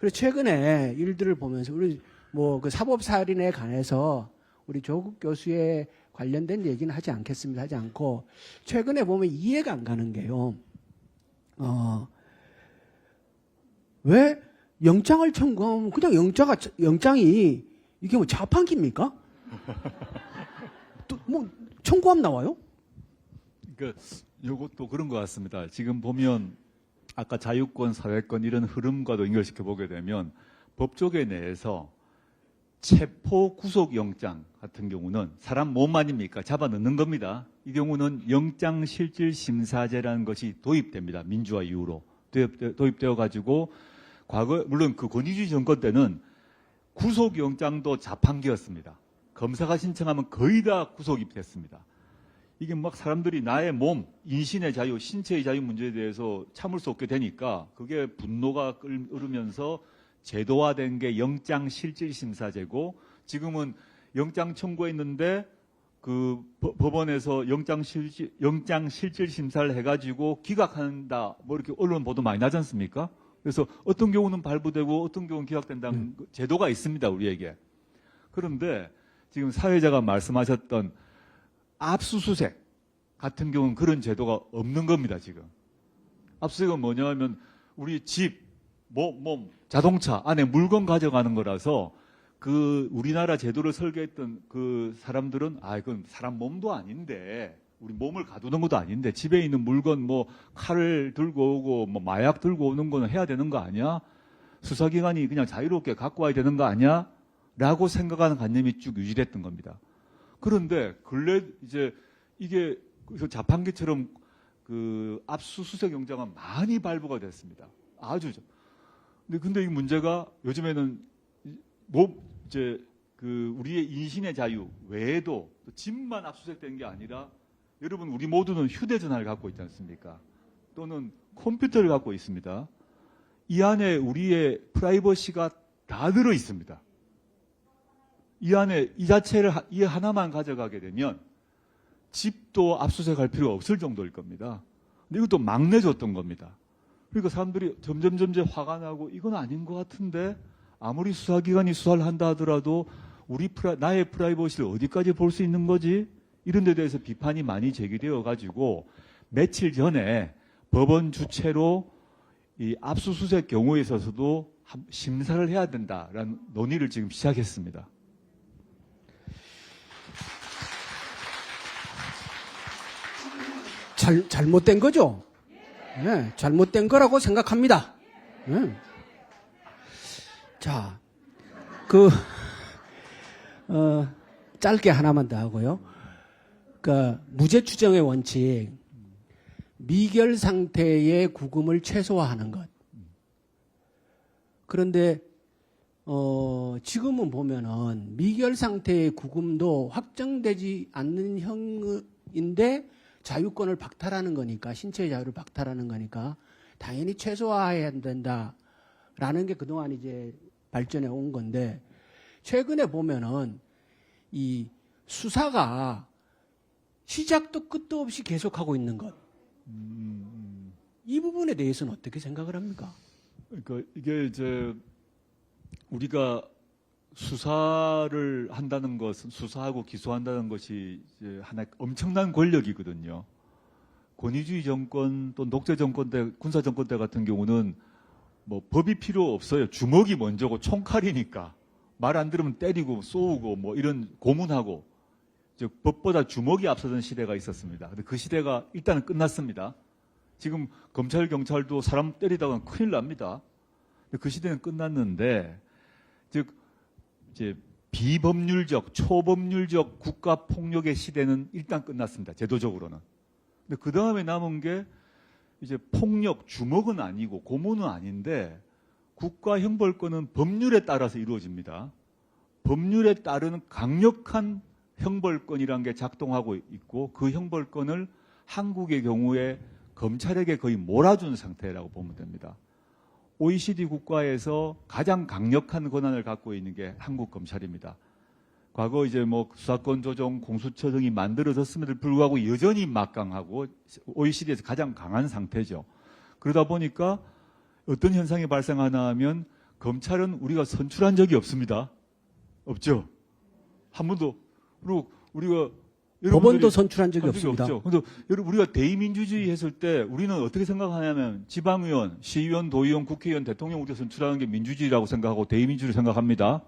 그래서 최근에 일들을 보면서 우리 뭐 그 사법살인에 관해서 우리 조국 교수의 관련된 얘기는 하지 않겠습니다. 하지 않고 최근에 보면 이해가 안 가는 게요. 왜 영장을 청구하면 그냥 영장이 이게 뭐 자판기입니까? 또 뭐 청구하면 나와요? 그러니까 이것도 그런 것 같습니다. 지금 보면 아까 자유권, 사회권 이런 흐름과도 연결시켜 보게 되면 법조계 내에서 체포 구속 영장 같은 경우는 사람 몸 아닙니까? 잡아 넣는 겁니다. 이 경우는 영장 실질 심사제라는 것이 도입됩니다. 민주화 이후로 도입되어 가지고 과거 물론 그 권위주의 정권 때는 구속 영장도 자판기였습니다. 검사가 신청하면 거의 다 구속이 됐습니다. 이게 막 사람들이 나의 몸, 인신의 자유, 신체의 자유 문제에 대해서 참을 수 없게 되니까 그게 분노가 흐르면서 제도화된 게 영장 실질 심사제고 지금은 영장 청구했는데 그 법원에서 영장 실질 심사를 해가지고 기각한다 뭐 이렇게 언론 보도 많이 나지 않습니까? 그래서 어떤 경우는 발부되고 어떤 경우는 기각된다는 제도가 있습니다 우리에게. 그런데 지금 사회자가 말씀하셨던 압수수색 같은 경우는 그런 제도가 없는 겁니다 지금. 압수수색은 뭐냐 하면 우리 집, 몸, 자동차 안에 물건 가져가는 거라서 그 우리나라 제도를 설계했던 그 사람들은 그건 사람 몸도 아닌데 우리 몸을 가두는 것도 아닌데 집에 있는 물건 뭐 칼을 들고 오고 뭐 마약 들고 오는 거는 해야 되는 거 아니야? 수사기관이 그냥 자유롭게 갖고 와야 되는 거 아니야? 라고 생각하는 관념이 쭉 유지됐던 겁니다. 그런데 근래 이제 이게 자판기처럼 그 압수수색 영장은 많이 발부가 됐습니다. 아주. 근데 이 문제가 요즘에는 이제 그 우리의 인신의 자유 외에도 집만 압수수색된 게 아니라 여러분 우리 모두는 휴대전화를 갖고 있지 않습니까? 또는 컴퓨터를 갖고 있습니다. 이 안에 우리의 프라이버시가 다 들어 있습니다. 이 안에 이 자체를 이 하나만 가져가게 되면 집도 압수수색할 필요가 없을 정도일 겁니다. 근데 이것도 막 내줬던 겁니다. 그러니까 사람들이 점점 화가 나고 이건 아닌 것 같은데 아무리 수사기관이 수사를 한다 하더라도 나의 프라이버시를 어디까지 볼 수 있는 거지? 이런 데 대해서 비판이 많이 제기되어 가지고 며칠 전에 법원 주최로 이 압수수색 경우에 있어서도 심사를 해야 된다라는 논의를 지금 시작했습니다. 잘못된 거죠? 네, 잘못된 거라고 생각합니다. 네. 자, 짧게 하나만 더 하고요. 무죄 추정의 원칙, 미결 상태의 구금을 최소화하는 것. 그런데 지금은 보면은 미결 상태의 구금도 확정되지 않는 형인데 자유권을 박탈하는 거니까 신체의 자유를 박탈하는 거니까 당연히 최소화해야 된다라는 게 그동안 이제 발전해 온 건데 최근에 보면은 이 수사가 시작도 끝도 없이 계속하고 있는 것. 이 부분에 대해서는 어떻게 생각을 합니까? 그러니까 이게 이제 우리가 수사를 한다는 것은 수사하고 기소한다는 것이 이제 하나의 엄청난 권력이거든요. 권위주의 정권 또 독재 정권 때 군사 정권 때 같은 경우는 뭐 법이 필요 없어요. 주먹이 먼저고 총칼이니까 말 안 들으면 때리고 쏘고 뭐 이런 고문하고 즉 법보다 주먹이 앞서던 시대가 있었습니다. 근데 그 시대가 일단은 끝났습니다. 지금 검찰 경찰도 사람 때리다가 큰일 납니다. 근데 그 시대는 끝났는데 즉 이제 비법률적, 초법률적 국가 폭력의 시대는 일단 끝났습니다. 제도적으로는. 근데 그 다음에 남은 게 이제 폭력, 주먹은 아니고 고문은 아닌데 국가 형벌권은 법률에 따라서 이루어집니다. 법률에 따르는 강력한 형벌권이라는 게 작동하고 있고 그 형벌권을 한국의 경우에 검찰에게 거의 몰아준 상태라고 보면 됩니다. OECD 국가에서 가장 강력한 권한을 갖고 있는 게 한국 검찰입니다. 과거 이제 뭐 수사권 조정, 공수처 등이 만들어졌음에도 불구하고 여전히 막강하고 OECD에서 가장 강한 상태죠. 그러다 보니까 어떤 현상이 발생하나 하면 검찰은 우리가 선출한 적이 없습니다. 없죠. 한 번도. 그리고 우리가 법원도 선출한 적이 없습니다. 없죠. 근데 여러분 우리가 대의민주주의 했을 때 우리는 어떻게 생각하냐면 지방의원, 시의원, 도의원, 국회의원, 대통령 우리가 선출하는 게 민주주의라고 생각하고 대의민주주의를 생각합니다.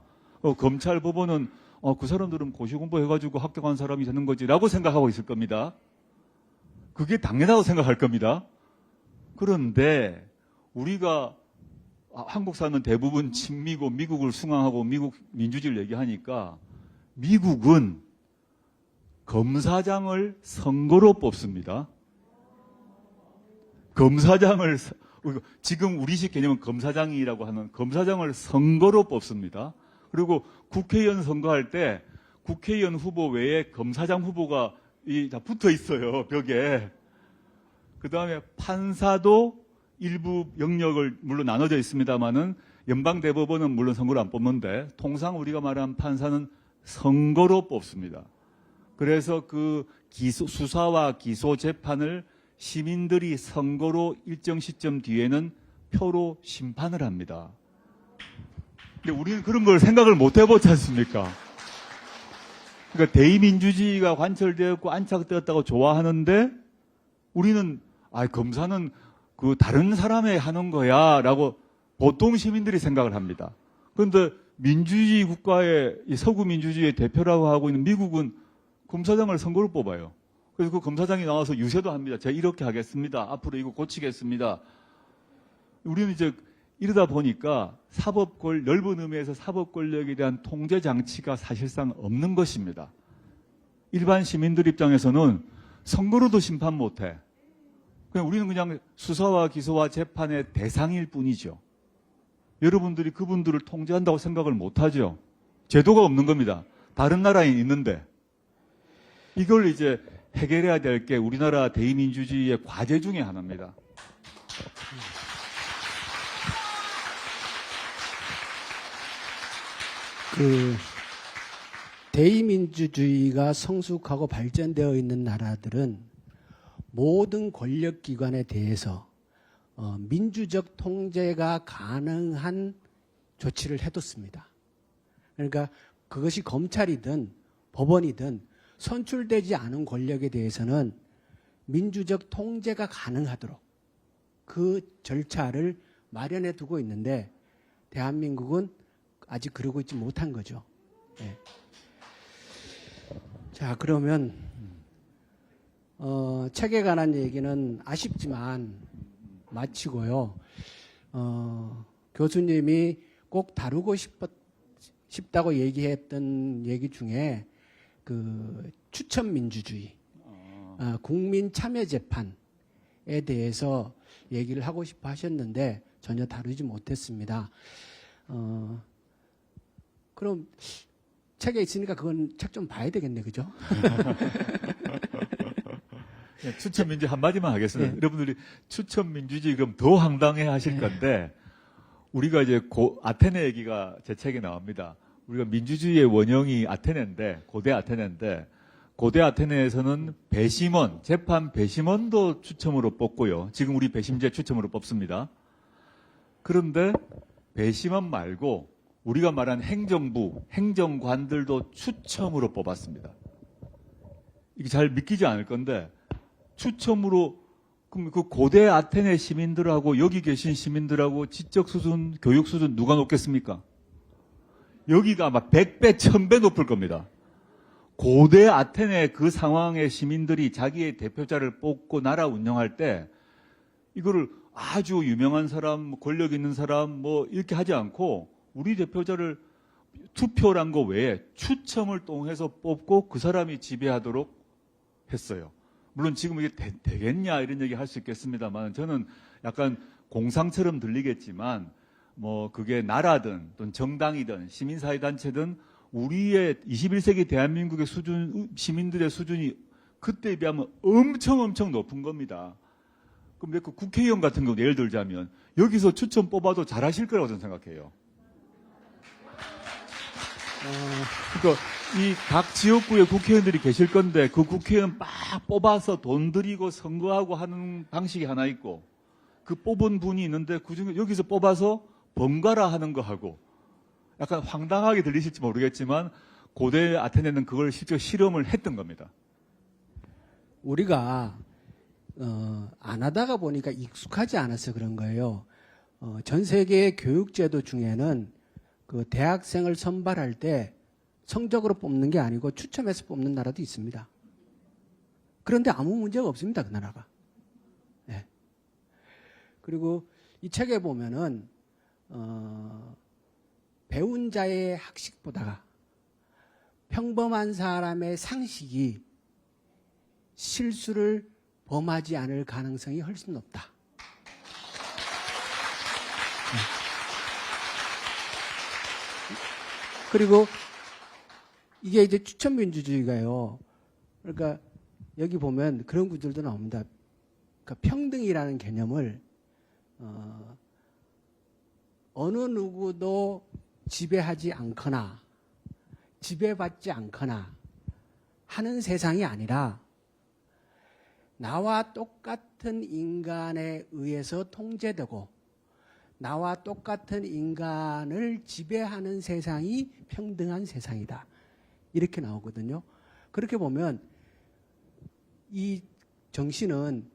검찰, 법원은 그 사람들은 고시 공부해가지고 합격한 사람이 되는 거지라고 생각하고 있을 겁니다. 그게 당연하다고 생각할 겁니다. 그런데 우리가 한국 사람은 대부분 친미고 미국을 숭앙하고 미국 민주주의를 얘기하니까 미국은 검사장을 선거로 뽑습니다. 검사장을 지금 우리식 개념은 검사장이라고 하는 검사장을 선거로 뽑습니다. 그리고 국회의원 선거할 때 국회의원 후보 외에 검사장 후보가 다 붙어 있어요, 벽에. 그 다음에 판사도 일부 영역을 물론 나눠져 있습니다만은 연방대법원은 물론 선거로 안 뽑는데 통상 우리가 말하는 판사는 선거로 뽑습니다. 그래서 그 수사와 기소 재판을 시민들이 선거로 일정 시점 뒤에는 표로 심판을 합니다. 근데 우리는 그런 걸 생각을 못 해보지 않습니까? 그러니까 대의민주주의가 관철되었고 안착되었다고 좋아하는데 우리는 검사는 그 다른 사람이 하는 거야 라고 보통 시민들이 생각을 합니다. 그런데 민주주의 국가의 서구 민주주의의 대표라고 하고 있는 미국은 검사장을 선거로 뽑아요. 그래서 그 검사장이 나와서 유세도 합니다. 제가 이렇게 하겠습니다. 앞으로 이거 고치겠습니다. 우리는 이제 이러다 보니까 넓은 의미에서 사법 권력에 대한 통제 장치가 사실상 없는 것입니다. 일반 시민들 입장에서는 선거로도 심판 못해. 우리는 그냥 수사와 기소와 재판의 대상일 뿐이죠. 여러분들이 그분들을 통제한다고 생각을 못하죠. 제도가 없는 겁니다. 다른 나라에 있는데. 이걸 이제 해결해야 될 게 우리나라 대의민주주의의 과제 중에 하나입니다. 대의민주주의가 성숙하고 발전되어 있는 나라들은 모든 권력기관에 대해서 민주적 통제가 가능한 조치를 해뒀습니다. 그러니까 그것이 검찰이든 법원이든 선출되지 않은 권력에 대해서는 민주적 통제가 가능하도록 그 절차를 마련해 두고 있는데 대한민국은 아직 그러고 있지 못한 거죠. 네. 자, 그러면 책에 관한 얘기는 아쉽지만 마치고요. 교수님이 꼭 다루고 싶다고 얘기했던 얘기 중에 그 추천 민주주의, 국민 참여 재판에 대해서 얘기를 하고 싶어 하셨는데 전혀 다루지 못했습니다. 그럼 책에 있으니까 그건 책 좀 봐야 되겠네, 그죠? 네, 추천 민주주의 한마디만 하겠습니다. 네. 여러분들이 추천 민주주의 그럼 더 황당해 하실 건데 우리가 이제 아테네 얘기가 제 책에 나옵니다. 우리가 민주주의의 원형이 아테네인데 고대 아테네에서는 배심원, 재판 배심원도 추첨으로 뽑고요. 지금 우리 배심제 추첨으로 뽑습니다. 그런데 배심원 말고 우리가 말한 행정부, 행정관들도 추첨으로 뽑았습니다. 이게 잘 믿기지 않을 건데 추첨으로 그럼 그 고대 아테네 시민들하고 여기 계신 시민들하고 지적 수준, 교육 수준 누가 높겠습니까? 여기가 아마 100배, 1000배 높을 겁니다. 고대 아테네 그 상황의 시민들이 자기의 대표자를 뽑고 나라 운영할 때 이거를 아주 유명한 사람, 권력 있는 사람 뭐 이렇게 하지 않고 우리 대표자를 투표란 거 외에 추첨을 통해서 뽑고 그 사람이 지배하도록 했어요. 물론 지금 이게 되겠냐 이런 얘기 할 수 있겠습니다만 저는 약간 공상처럼 들리겠지만 뭐 그게 나라든 또는 정당이든 시민사회단체든 우리의 21세기 대한민국의 수준, 시민들의 수준이 그때에 비하면 엄청 높은 겁니다. 그럼 그 국회의원 같은 경우 예를 들자면 여기서 추천 뽑아도 잘하실 거라고 저는 생각해요. 그러니까 이 각 지역구에 국회의원들이 계실 건데 그 국회의원 막 뽑아서 돈 들이고 선거하고 하는 방식이 하나 있고 그 뽑은 분이 있는데 그중에 여기서 뽑아서 번갈아 하는 거하고 약간 황당하게 들리실지 모르겠지만 고대 아테네는 그걸 실제 실험을 했던 겁니다. 우리가 안 하다가 보니까 익숙하지 않아서 그런 거예요. 전 세계의 교육제도 중에는 그 대학생을 선발할 때 성적으로 뽑는 게 아니고 추첨해서 뽑는 나라도 있습니다. 그런데 아무 문제가 없습니다, 그 나라가. 네. 그리고 이 책에 보면은 배운 자의 학식보다가 평범한 사람의 상식이 실수를 범하지 않을 가능성이 훨씬 높다. 그리고 이게 이제 추천민주주의가요. 그러니까 여기 보면 그런 구절도 나옵니다. 그러니까 평등이라는 개념을 어느 누구도 지배하지 않거나 지배받지 않거나 하는 세상이 아니라 나와 똑같은 인간에 의해서 통제되고 나와 똑같은 인간을 지배하는 세상이 평등한 세상이다. 이렇게 나오거든요. 그렇게 보면 이 정신은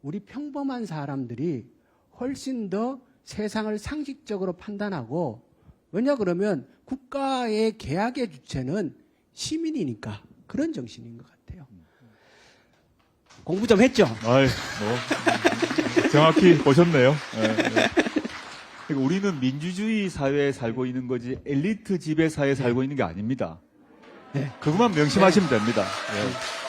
우리 평범한 사람들이 훨씬 더 세상을 상식적으로 판단하고, 왜냐 그러면 국가의 계약의 주체는 시민이니까 그런 정신인 것 같아요. 공부 좀 했죠? 아이, 정확히 보셨네요. 네, 네. 그러니까 우리는 민주주의 사회에 살고 있는 거지 엘리트 지배 사회에 살고 있는 게 아닙니다. 네. 그것만 명심하시면 됩니다. 네.